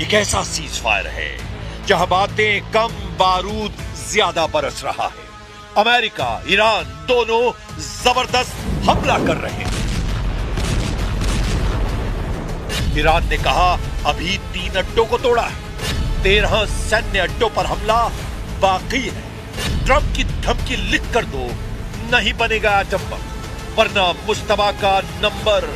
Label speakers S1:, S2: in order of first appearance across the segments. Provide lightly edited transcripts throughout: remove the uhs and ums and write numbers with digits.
S1: ये कैसा cease fire है जहां बातें कम, बारूद ज्यादा बरस रहा है। अमेरिका, ईरान दोनों जबरदस्त हमला कर रहे हैं। ईरान ने कहा अभी 3 अड्डों को तोड़ा है, 13 सैन्य अड्डों पर हमला बाकी है। ट्रंप की धमकी लिख कर दो, नहीं बनेगा एटम बम, वरना मुश्तबा का नंबर।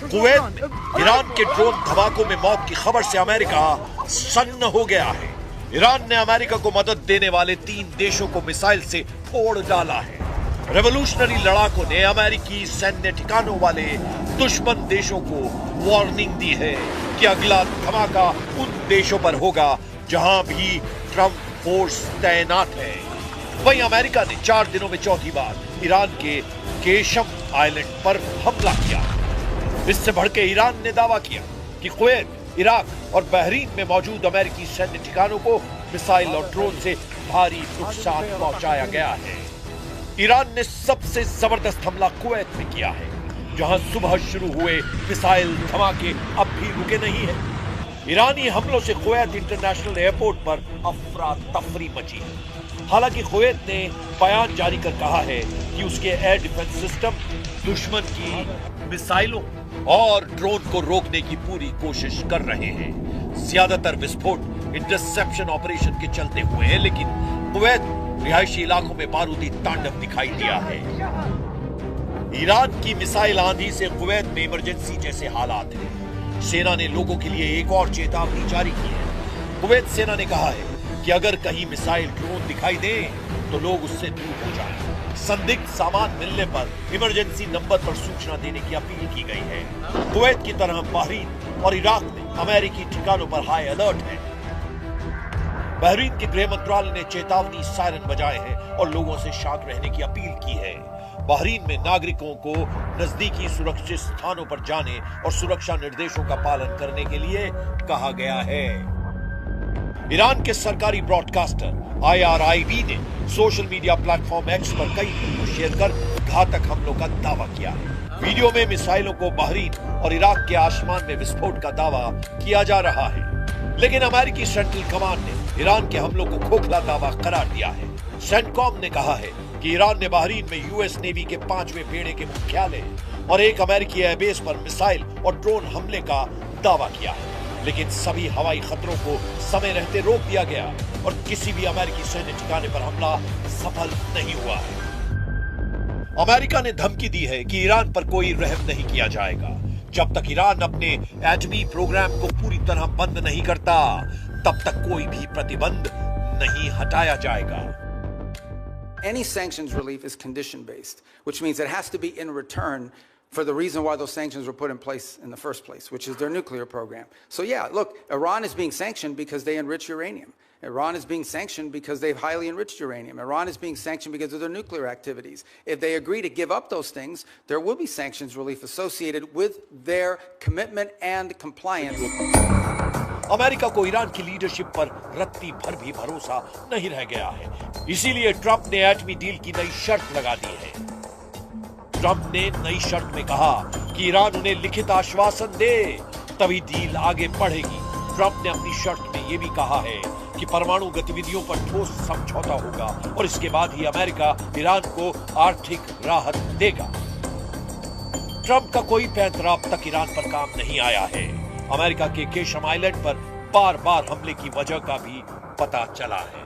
S1: कुवैत में ईरान के ड्रोन धमाकों में मौत की खबर से अमेरिका सन्न हो गया है। ईरान ने अमेरिका को मदद देने वाले 3 देशों को मिसाइल से फोड़ डाला है। रेवोल्यूशनरी लड़ाकों ने अमेरिकी सैन्य ठिकानों वाले दुश्मन देशों को वार्निंग दी है कि अगला धमाका उन देशों पर होगा जहां भी ट्रंप फोर्स तैनात है। वहीं अमेरिका ने 4 दिनों में चौथी बार ईरान के केशम आइलैंड पर हमला किया। इससे भड़के ईरान ने दावा किया कि कुवैत, इराक और बहरीन में मौजूद अमेरिकी सैन्य ठिकानों को मिसाइल और ड्रोन से भारी नुकसान पहुंचाया गया है। ईरान ने सबसे जबरदस्त हमला कुवैत में किया है, जहां सुबह शुरू हुए मिसाइल धमाके अब भी रुके नहीं है। ईरानी हमलों से कुवैत इंटरनेशनल एयरपोर्ट पर अफरा तफरी मची है। हालांकि कुवैत ने बयान जारी कर कहा है कि उसके एयर डिफेंस सिस्टम दुश्मन की मिसाइलों और ड्रोन को रोकने की पूरी कोशिश कर रहे हैं। ज्यादातर विस्फोट इंटरसेप्शन ऑपरेशन के चलते हुए हैं, लेकिन कुवैत रिहायशी इलाकों में बारूदी तांडव दिखाई दिया है। ईरान की मिसाइल आंधी से कुवैत में इमरजेंसी जैसे हालात हैं। सेना ने लोगों के लिए एक और चेतावनी जारी की है। कुवैत सेना ने कहा है कि अगर कहीं मिसाइल ड्रोन दिखाई दे तो लोग उससे दूर हो जाएं। संदिग्ध सामान मिलने पर इमरजेंसी नंबर पर सूचना देने की अपील की गई है। कुवैत की तरह बहरीन और इराक में अमेरिकी ठिकानों पर हाई अलर्ट है। बहरीन के गृह मंत्रालय ने चेतावनी सायरन बजाए हैं और लोगों से शांत रहने की अपील की है। बहरीन में नागरिकों को नजदीकी सुरक्षित स्थानों पर जाने और सुरक्षा निर्देशों का पालन करने के लिए कहा गया है। ईरान के सरकारी ब्रॉडकास्टर IRIB ने सोशल मीडिया प्लेटफॉर्म एक्स पर कई वीडियो शेयर कर घातक हमलों का दावा किया है। वीडियो में मिसाइलों को बहरीन और इराक के आसमान में विस्फोट का दावा किया जा रहा है, लेकिन अमेरिकी सेंट्रल कमांड ने ईरान के हमलों को खोखला दावा करार दिया है। सेंटकॉम ने कहा है कि ईरान ने बहरीन में यूएस नेवी के 5वें बेड़े के मुख्यालय और एक अमेरिकी एयरबेस पर मिसाइल और ड्रोन हमले का दावा किया है, लेकिन सभी हवाई खतरों को समय रहते रोक दिया गया और किसी भी अमेरिकी सैन्य ठिकाने पर हमला सफल नहीं हुआ है। अमेरिका ने धमकी दी है कि ईरान पर कोई रहम नहीं किया जाएगा। जब तक ईरान अपने एटमी प्रोग्राम को पूरी तरह बंद नहीं करता, तब तक कोई भी प्रतिबंध नहीं हटाया जाएगा।
S2: Any sanctions relief is condition based, which means it has to be in return for the reason why those sanctions were put in place in the first place, which is their nuclear program. So yeah, look, Iran is being sanctioned because they enrich uranium. Iran is being sanctioned because they've highly enriched uranium. Iran is being sanctioned because of their nuclear activities. If they agree to give up those things, there will be sanctions relief associated with their commitment and compliance.
S1: America को Iran की leadership पर रत्ती भर भी भरोसा नहीं रह गया है। इसीलिए ट्रंप ने एटमी डील की नई शर्त लगा दी है। ट्रंप ने नई शर्त में कहा कि ईरान उन्हें लिखित आश्वासन दे, तभी डील आगे बढ़ेगी। ट्रंप ने अपनी शर्त में यह भी कहा है कि परमाणु गतिविधियों पर ठोस समझौता होगा और इसके बाद ही अमेरिका ईरान को आर्थिक राहत देगा। ट्रंप का कोई पैंतरा अब तक ईरान पर काम नहीं आया है। अमेरिका के केशम आइलैंड पर बार बार हमले की वजह का भी पता चला है।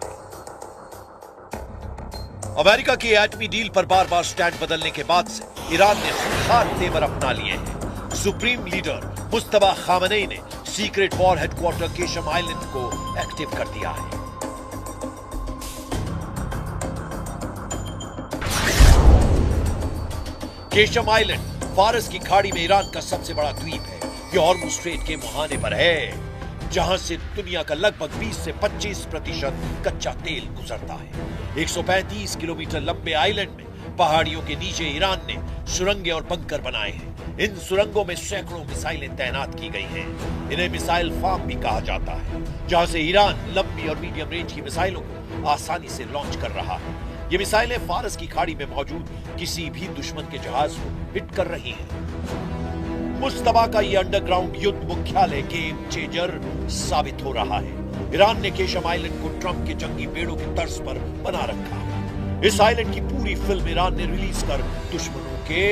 S1: अमेरिका की एटमी डील पर बार बार स्टैंड बदलने के बाद से ईरान ने खूंखार तेवर अपना लिए हैं। सुप्रीम लीडर मुस्तबा खामनेई ने secret war headquarter Qeshm island को एक्टिव कर दिया है। केशम आइलैंड फारस की खाड़ी में ईरान का सबसे बड़ा द्वीप है। यह हॉर्मुज़ स्ट्रेट के मुहाने पर है, जहां से दुनिया का लगभग 20 से 25% कच्चा तेल गुजरता है। 135 किलोमीटर लंबे आइलैंड में पहाड़ियों के नीचे ईरान ने सुरंगें और बंकर बनाए हैं। इन सुरंगों में सैकड़ों मिसाइलें तैनात की गई हैं। इन्हें मिसाइल फार्म भी कहा जाता है, जहां से ईरान लंबी और मीडियम रेंज की मिसाइलों को आसानी से लॉन्च कर रहा है। ये मिसाइलें फारस की खाड़ी में मौजूद किसी भी दुश्मन के जहाज को हिट कर रही हैं। मुस्तफा का ये अंडरग्राउंड युद्ध मुख्यालय गेम चेंजर साबित हो रहा है। ईरान ने केशम आइलैंड को ट्रंप के जंगी बेड़ों की तर्ज पर बना रखा है। इस आइलैंड की पूरी फिल्म ईरान ने रिलीज कर दुश्मनों के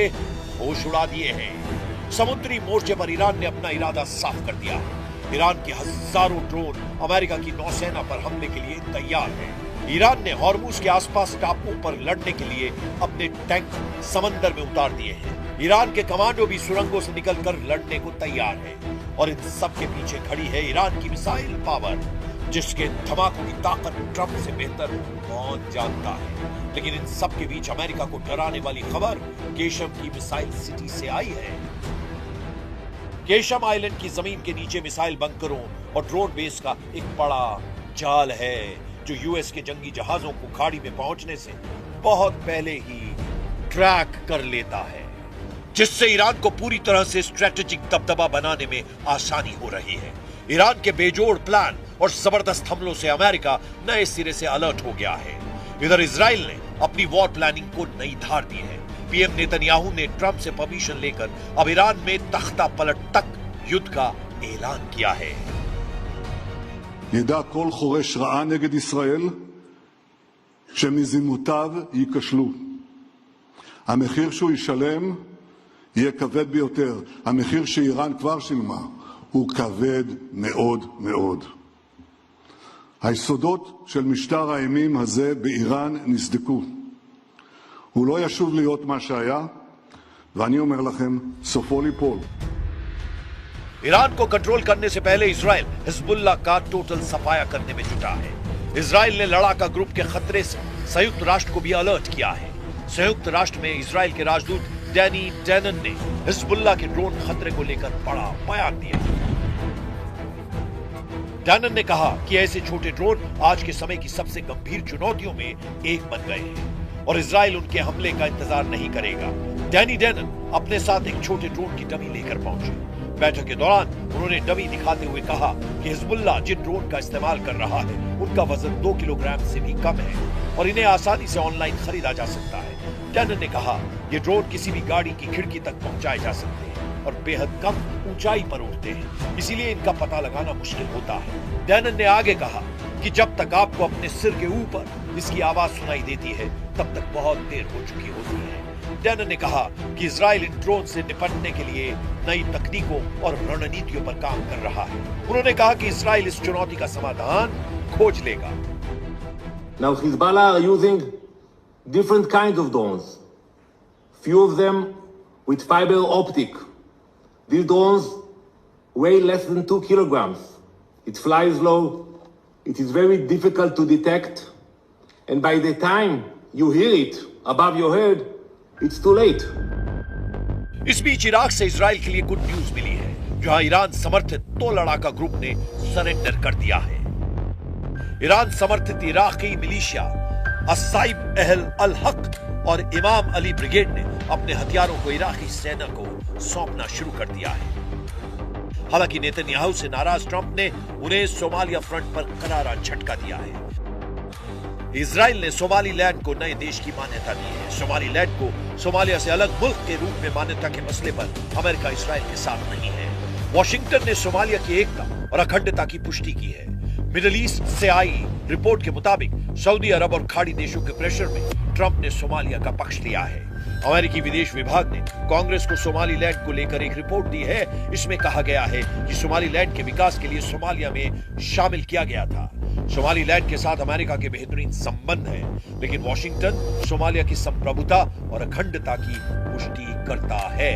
S1: होश उड़ा दिए हैं। समुद्री मोर्चे पर ईरान ने अपना इरादा साफ कर दिया है। ईरान के हजारों ड्रोन अमेरिका की नौसेना पर हमले के लिए तैयार हैं। ईरान ने हॉर्मुज के आसपास टापुओं पर लड़ने के लिए अपने टैंक समंदर में उतार दिए हैं। ईरान के कमांडो भी सुरंगों से निकलकर लड़ने को तैयार हैं। और इन सब के पीछे खड़ी है ईरान की मिसाइल पावर, जिसके धमाकों की ताकत ट्रंप से बेहतर कौन जानता है। लेकिन इन सब के बीच अमेरिका को डराने वाली खबर केशम की मिसाइल सिटी से आई है। केशम आइलैंड की जमीन के नीचे मिसाइल बंकरों और ड्रोन बेस का एक बड़ा जाल है, जो यूएस के जंगी जहाजों को खाड़ी में पहुंचने से बहुत पहले ही ट्रैक कर लेता है, जिससे ईरान को पूरी तरह से स्ट्रेटेजिक दबदबा बनाने में आसानी हो रही है। ईरान के बेजोड़ प्लान और जबरदस्त हमलों से अमेरिका नए सिरे से अलर्ट हो गया है। इधर इजराइल ने अपनी वॉर प्लानिंग को नई धार दी है। पीएम नेतन्याहू ने ट्रंप से परमिशन लेकर अब ईरान में तख्ता पलट तक युद्ध का ऐलान किया है।
S3: ידע כל חורש רעה נגד ישראל שמזימותיו ייכשלו. המחיר שהוא ישלם יהיה כבד ביותר. המחיר שאיראן כבר שילמה הוא כבד מאוד מאוד. היסודות של משטר האימים הזה באיראן נסדקו. הוא לא ישוב להיות מה שהיה, ואני אומר לכם, סופו ליפול.
S1: ईरान को कंट्रोल करने से पहले इजराइल हिजबुल्लाह का टोटल सफाया करने में जुटा है। इजराइल ने लड़ाका ग्रुप के खतरे से संयुक्त राष्ट्र को भी अलर्ट किया है। संयुक्त राष्ट्र में इजराइल के राजदूत डैनी डैनन ने हिजबुल्लाह के ड्रोन खतरे को लेकर बड़ा बयान दिया। डैनन ने कहा कि ऐसे छोटे ड्रोन आज के समय की सबसे गंभीर चुनौतियों में एक बन गए हैं और इजराइल उनके हमले का इंतजार नहीं करेगा। डैनी डैनन अपने साथ एक छोटे ड्रोन की डमी लेकर पहुंचे। बैठक के दौरान उन्होंने डमी दिखाते हुए कहा कि हिजबुल्लाह जिन ड्रोन का इस्तेमाल कर रहा है उनका वजन 2 किलोग्राम से भी कम है और इन्हें आसानी से ऑनलाइन खरीदा जा सकता है। डैनन ने कहा ये ड्रोन किसी भी गाड़ी की खिड़की तक पहुंचाए जा सकते हैं और बेहद कम ऊंचाई पर उड़ते हैं, इसीलिए इनका पता लगाना मुश्किल होता है। डैनन ने आगे कहा कि जब तक आपको अपने सिर के ऊपर इसकी आवाज सुनाई देती है तब तक बहुत देर हो चुकी होती है। डैनन ने कहा कि इजराइल इन ड्रोन से निपटने के लिए नई तकनीकों और रणनीतियों पर काम कर रहा है। उन्होंने कहा कि इजराइल इस चुनौती का समाधान खोज लेगा।
S4: Now Hezbollah are using different kinds of drones. Few of them with fiber optic. These drones weigh less than 2 kilograms. It flies low. It is very difficult to detect. And by the time you hear it above your head, it's too late.
S1: इस बीच Iraq से Israel के लिए good news मिली है, जहां Iran समर्थित 2 लड़ाका group ने surrender कर दिया है। ईरान समर्थित इराकी मिलिशिया अस्साइब अहल अल हक और इमाम अली ब्रिगेड ने अपने हथियारों को इराकी सेना को सौंपना शुरू कर दिया है। हालांकि नेतन्याहू से नाराज ट्रंप ने उन्हें सोमालिया फ्रंट पर करारा झटका दिया है। इजराइल ने सोमालीलैंड को नए देश की मान्यता दी है। सोमालीलैंड को सोमालिया से अलग मुल्क के रूप में मान्यता के मसले पर अमेरिका इजराइल के साथ नहीं है। वॉशिंगटन ने सोमालिया की एकता और अखंडता की पुष्टि की है। मिडिल ईस्ट से आई रिपोर्ट के मुताबिक सऊदी अरब और खाड़ी देशों के प्रेशर में ट्रंप ने सोमालिया का पक्ष लिया है। अमेरिकी विदेश विभाग ने कांग्रेस को सोमालीलैंड को लेकर एक रिपोर्ट दी है। इसमें कहा गया है कि सोमालीलैंड के विकास के लिए सोमालिया में शामिल किया गया था। सोमालीलैंड के साथ अमेरिका के बेहतरीन संबंध हैं, लेकिन वॉशिंगटन सोमालिया की संप्रभुता और अखंडता की पुष्टि करता है।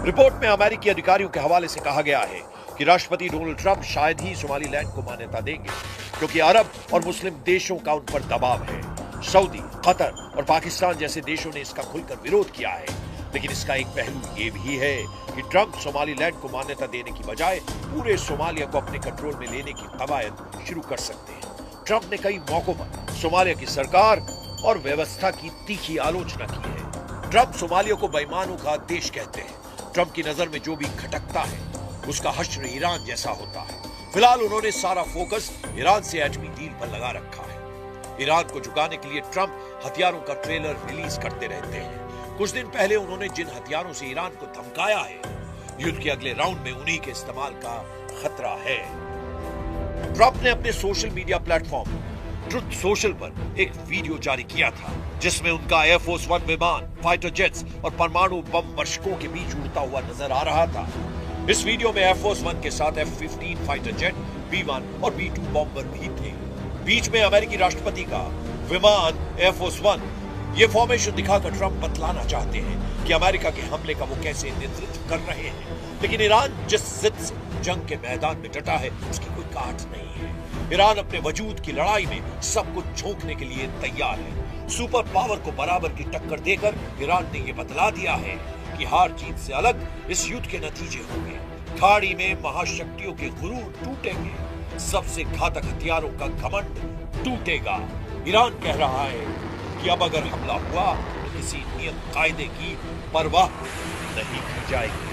S1: रिपोर्ट में अमेरिकी अधिकारियों के हवाले से कहा गया है कि राष्ट्रपति डोनाल्ड ट्रंप शायद ही सोमालीलैंड को मान्यता देंगे, क्योंकि अरब और मुस्लिम देशों का उन पर दबाव है। सऊदी, कतर और पाकिस्तान जैसे देशों ने इसका खुलकर विरोध किया है। लेकिन इसका एक पहलू ये भी है कि ट्रंप सोमालीलैंड को मान्यता देने की बजाय पूरे सोमालिया को अपने कंट्रोल में लेने की कवायद शुरू कर सकते हैं। ट्रंप ने कई मौकों पर सोमालिया की सरकार और व्यवस्था की तीखी आलोचना की है। ट्रंप सोमालिया को बेईमानों का देश कहते हैं। ट्रंप की नजर में जो भी खटकता है उसका हश्र ईरान जैसा होता है। फिलहाल उन्होंने सारा फोकस ईरान से एटमी डील पर लगा रखा है। ईरान को झुकाने के लिए ट्रंप हथियारों का ट्रेलर रिलीज करते रहते हैं। कुछ दिन पहले उन्होंने जिन हथियारों से ईरान को धमकाया है, युद्ध के अगले राउंड में उन्हीं के इस्तेमाल का खतरा है। ट्रंप ने अपने social media platform truth social पर एक वीडियो जारी किया था, जिसमें उनका एयरफोर्स वन विमान, फाइटर जेट्स और परमाणु बम वर्षकों के बीच उड़ता हुआ नजर आ रहा था। इस वीडियो में एयरफोर्स वन के साथ F-15 फाइटर जेट, B-1 और B-2 बॉम्बर भी थे। बीच में अमेरिकी राष्ट्रपति का विमान एयरफोर्स वन। ये फॉर्मेशन दिखाकर ट्रंप बतलाना चाहते हैं कि अमेरिका के हमले का वो कैसे नेतृत्व कर रहे हैं। लेकिन ईरान जिस जिद से जंग के मैदान में डटा है, उसकी कोई काट नहीं है। ईरान अपने वजूद की लड़ाई में सब कुछ झोंकने के लिए तैयार है। सुपर पावर को बराबर की टक्कर देकर ईरान ने यह बतला दिया है कि हार जीत से अलग इस युद्ध के नतीजे होंगे। खाड़ी में महाशक्तियों के गुरूर टूटेंगे, सबसे घातक हथियारों का घमंड टूटेगा। ईरान कह रहा है कि अब अगर हमला हुआ तो किसी नियम कायदे की परवाह नहीं की जाएगी।